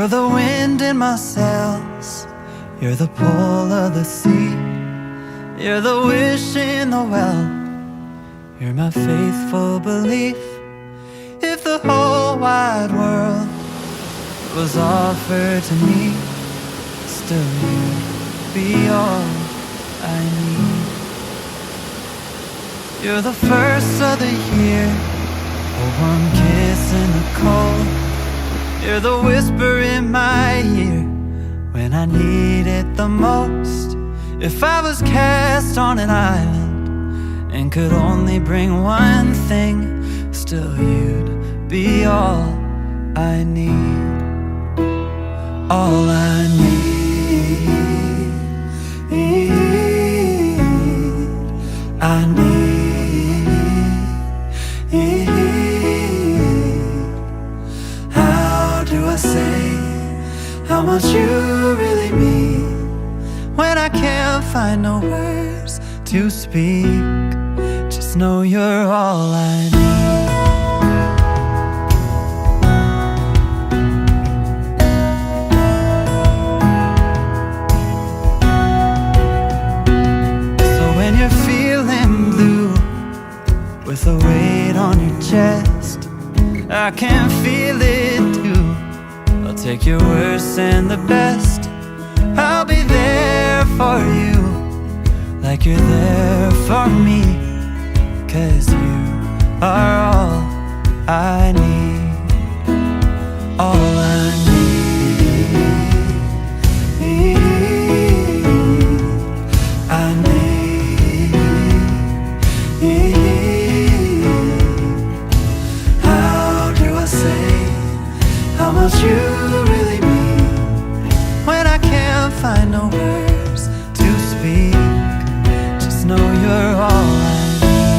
You're the wind in my sails, you're the pull of the sea, you're the wish in the well, you're my faithful belief. If the whole wide world was offered to me, still you'd be all I need. You're the first of the year, a warm kiss in the cold. You're the whisper in my ear when I need it the most. If I was cast on an island and could only bring one thing, still you'd be all I need. All I need, I need. How do I say how much you really mean when I can't find no words to speak? Just know you're all I need. So when you're feeling blue with a weight on your chest, I can feel it too. I'll take your worst and the best. I'll be there for you, like you're there for me, 'cause you are all I need. All I need, I need. How do I say how much you really mean when I can't find no words to speak? Just know you're all I need.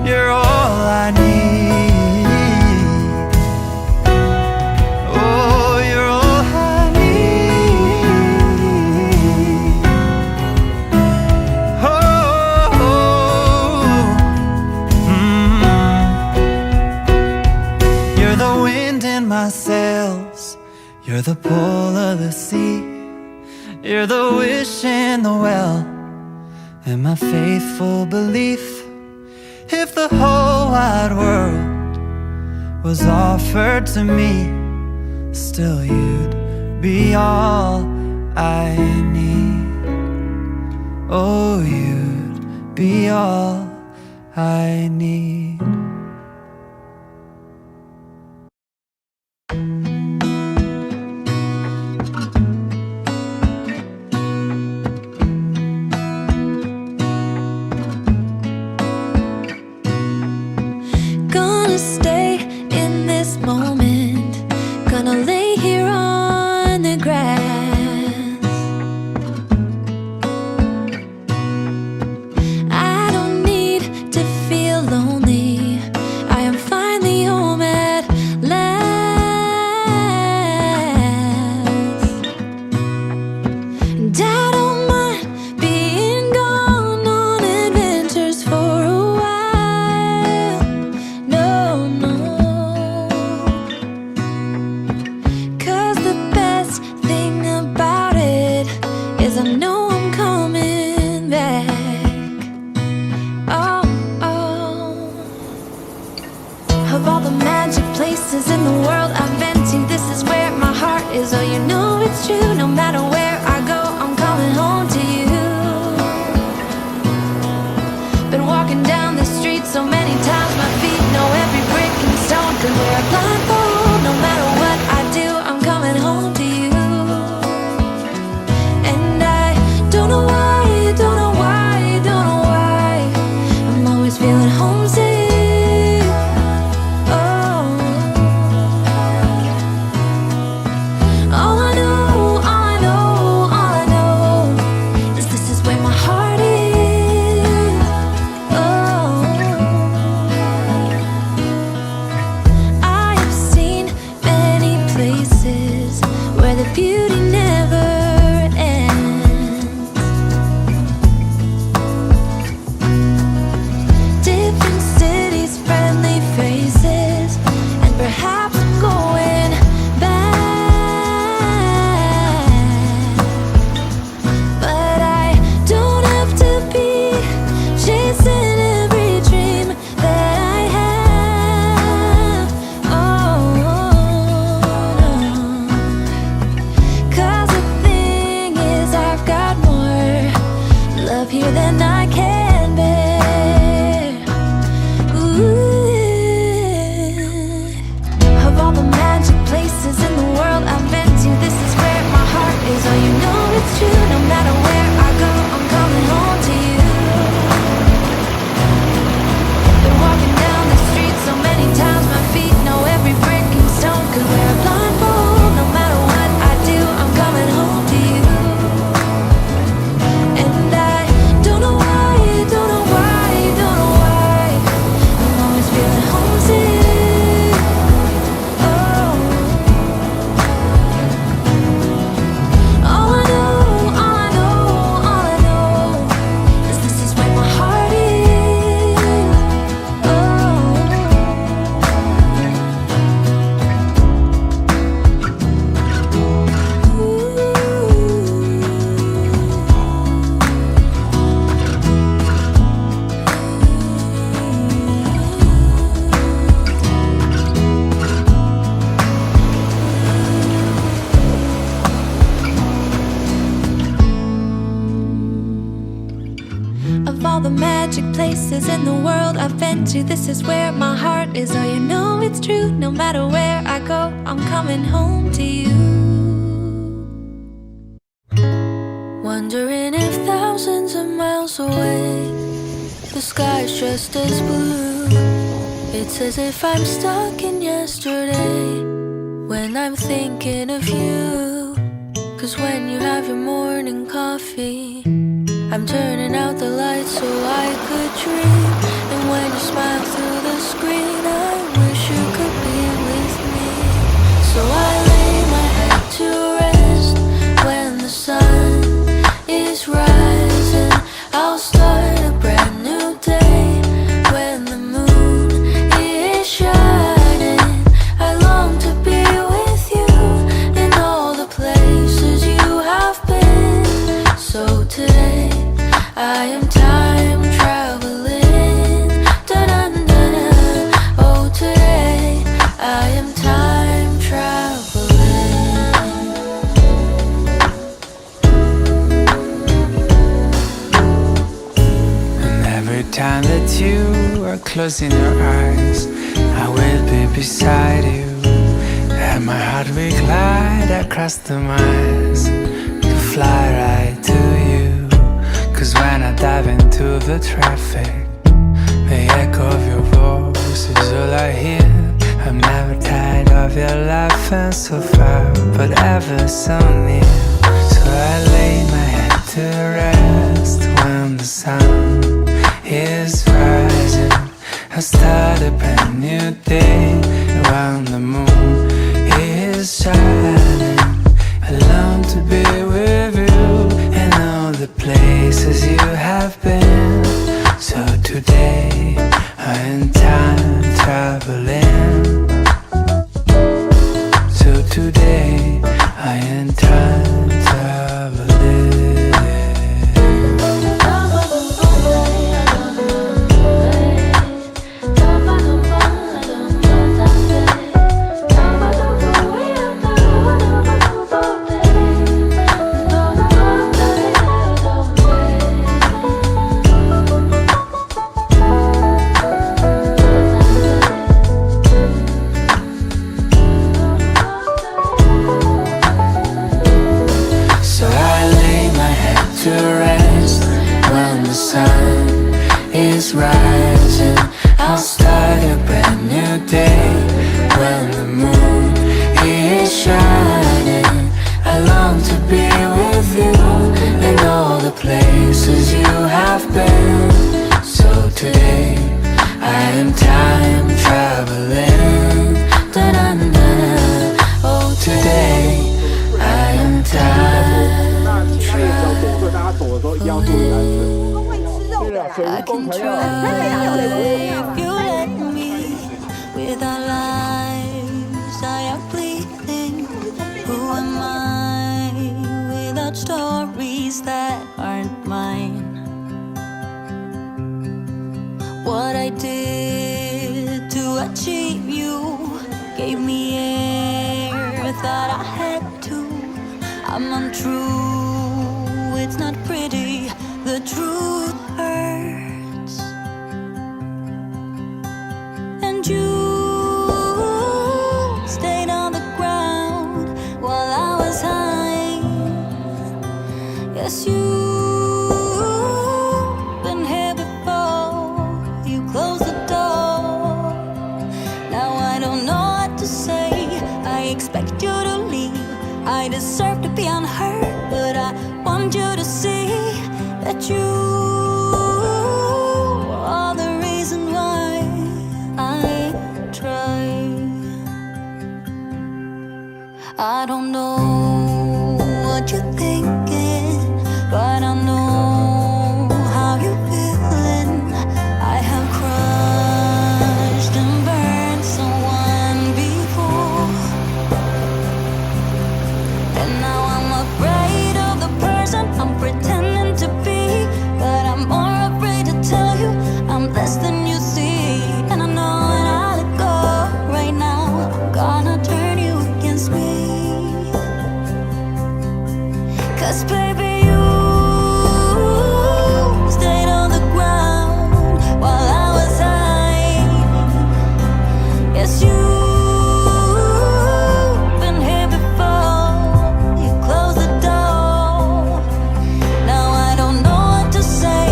You're all I need. Oh, you're all I need. Oh, You're the wind in my sails, you're the pull of the sea, you're the wish in the well, and my faithful belief. If the whole wide world was offered to me, still you'd be all I need. Oh, you'd be all I need. Gonna stay in this moment, gonna lay here on the grass. I don't need to feel lonely, up here than I can bear. Ooh. Of all the magic places in the world I've been to, this is where my heart is. Oh, you know it's true. No matter where I go, I'm coming home to you. Been walking down the street so many times, my feet know every brick and stone. Could wear a blindfold. No matter what I do, I'm coming home to you. And I don't know why, don't know why, don't know why I'm always feeling homesick. Oh, all I know, all I know, all I know is this is where my heart is. Of all the magic places in the world I've been to, this is where my heart is. Oh, you know it's true. No matter where I go, I'm coming home to you. Wondering if thousands of miles away the sky's just as blue. It's as if I'm stuck in yesterday when I'm thinking of you. 'Cause when you have your morning coffee, I'm turning out the lights so I could dream. And when you smile through the screen, I wish you could be with me. So I lay my head to rest when the sun is rising. I'll start a brand new day when the moon is shining. I long to be with you in all the places you have been. So today I am time traveling. Da-da-da-da. Oh, today I am time traveling. And every time that you are closing your eyes, I will be beside you. And my heart will glide across the miles to fly right to you. 'Cause when I dive into the traffic, the echo of your voice is all I hear. I'm never tired of your laughing so far, but ever so near. So I lay my head to rest when the sun is rising. I start a brand new day when the moon is shining. I long to be with you in all the places you have been. So today I am time traveling. So today I am time traveling. To rest when the sun is rising. I'll start a brand new day when the moon is shining. I long to be with you in all the places you have been. So today I am time traveling. Da-da-da-da. Oh, today I am time. 大家走的时候一定要注意安全。对了，水蜈蚣才要。If you let me, with our lives I are bleeding. Who am I without stories that aren't mine? What I did to achieve you gave me air, thought I had to. I'm untrue, it's not pretty, the the truth hurts. And you stayed on the ground while I was high. Yes, you've been here before. You closed the door. Now I don't know what to say. I expect you to leave. I deserve to be unheard, but I want you to see that you are the reason why I try. I don't know what you're thinking, but I know how you're feeling. I have crushed and burned someone before, and now I'm afraid of the person I'm pretending to be. But I'm more afraid to tell you I'm less than you see. And I know when I let go right now, I'm gonna turn you against me. 'Cause baby, you stayed on the ground while I was high. Yes, you've been here before. You closed the door. Now I don't know what to say.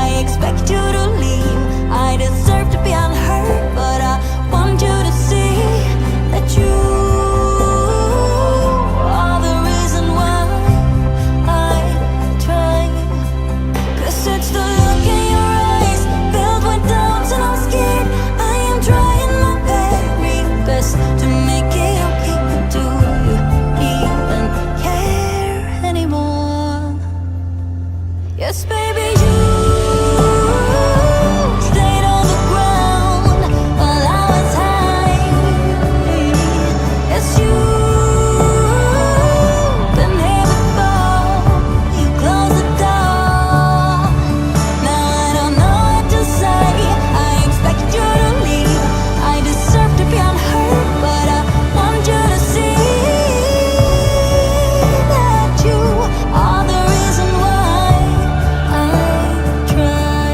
I expect you to leave. I deserve to be unheard, but I want you to see that you are the reason why I try. 'Cause it's the look in your eyes filled with doubts, and I'm scared. I am trying my very best to make it okay, but do you even care anymore? Yes, baby, you stayed on the ground while I was high. Yes, you've been here before. You closed the door. Now I don't know what to say. I expect you to leave. I deserve to be unheard, but I want you to see that you are the reason why I try.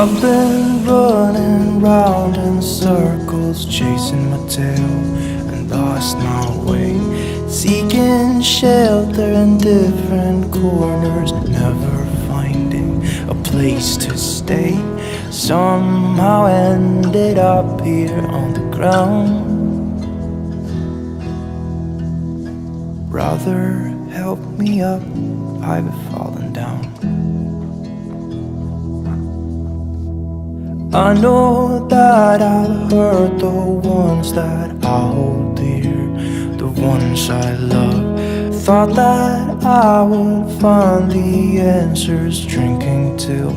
I've been running round in circles, chasing my tail and lost my way, seeking shelter in different corners, never finding a place to stay. Somehow ended up here on the ground. Brother, help me up, I've fallen down. I know that I've hurt the ones that I hold dear, the ones I love. Thought that I would find the answers, drinking till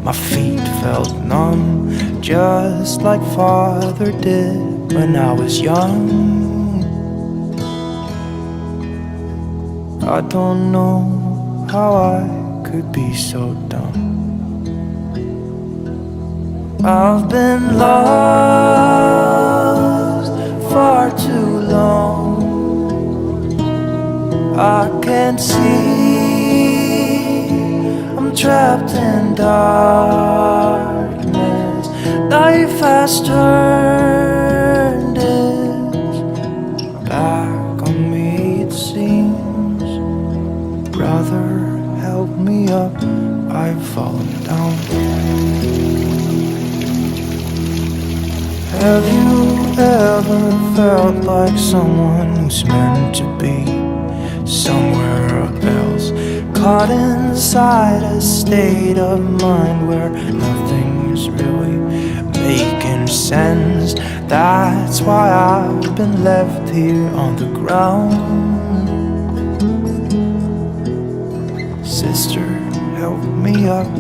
my feet felt numb, just like Father did when I was young. I don't know how I could be so dumb. I've been lost far too long. I can't see, I'm trapped in darkness. Life has turned its back on me, it seems. Brother, help me up, I've fallen down. Have you ever felt like someone who's meant to be somewhere else, caught inside a state of mind where nothing's really making sense? That's why I've been left here on the ground. Sister, help me up,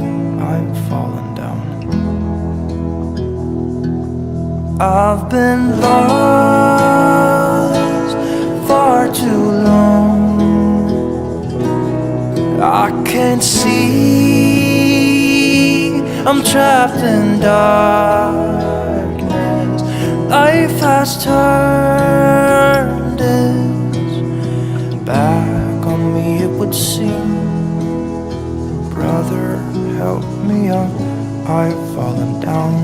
I've fallen down. I've been lost far too long. I can't see, I'm trapped in darkness. life has turned its back on me, it would seem. Brother, help me up, I've fallen down.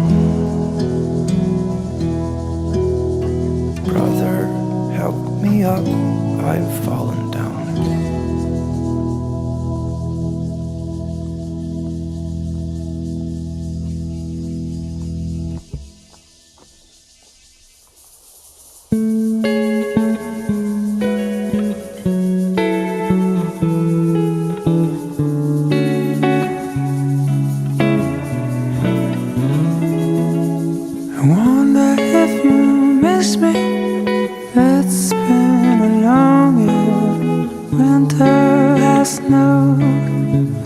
Brother, help me up, I've fallen down. I wonder if you miss me. It's been a long year. Winter has snowed,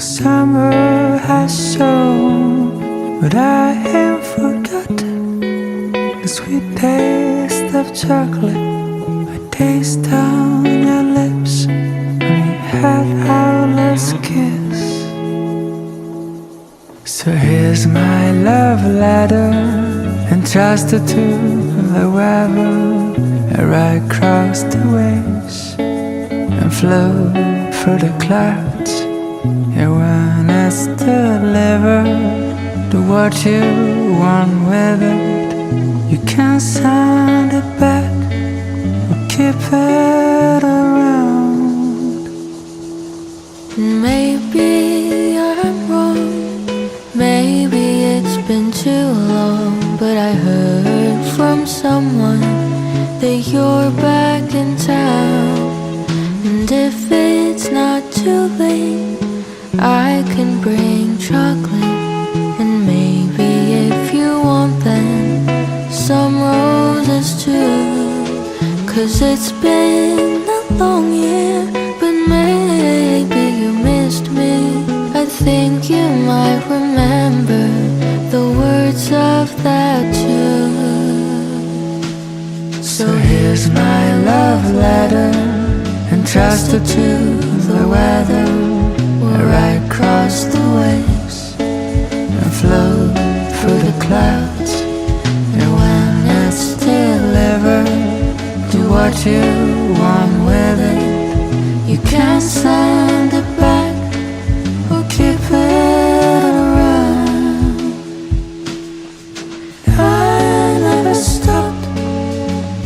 summer has shown, but I ain't forgotten the sweet taste of chocolate I taste on your lips when we had our last kiss. So here's my love letter, entrusted to the weather. I ride across the waves and flow through the clouds. And when it's delivered, do what you want with it. You can send it back or keep it around. Maybe I'm wrong, maybe it's been too long, but I heard from someone that you're back in town. And if it's not too late, I can bring chocolate. And maybe if you want them, some roses too. 'Cause it's been a long year, but maybe you missed me. I think you might remember the words of that tune. So here's my love letter, entrusted to the weather. I ride across the waves and flow through the clouds. And when it's delivered, do what you want with it. You can send it back or keep it around. I never stopped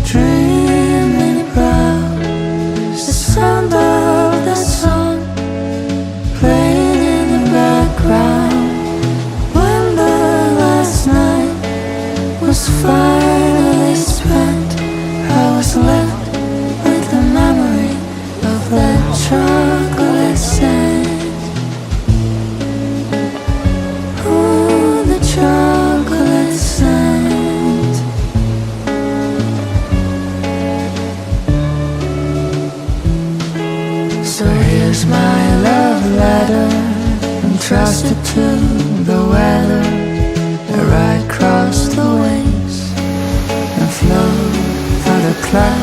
dreaming about the sound of that song playing in the background. When the last night was finally spent, I was left with the memory of that chocolate scent. Ooh, the chocolate scent. So here's my love letter, entrusted to the weather. I ride across the waves and flow through the clouds.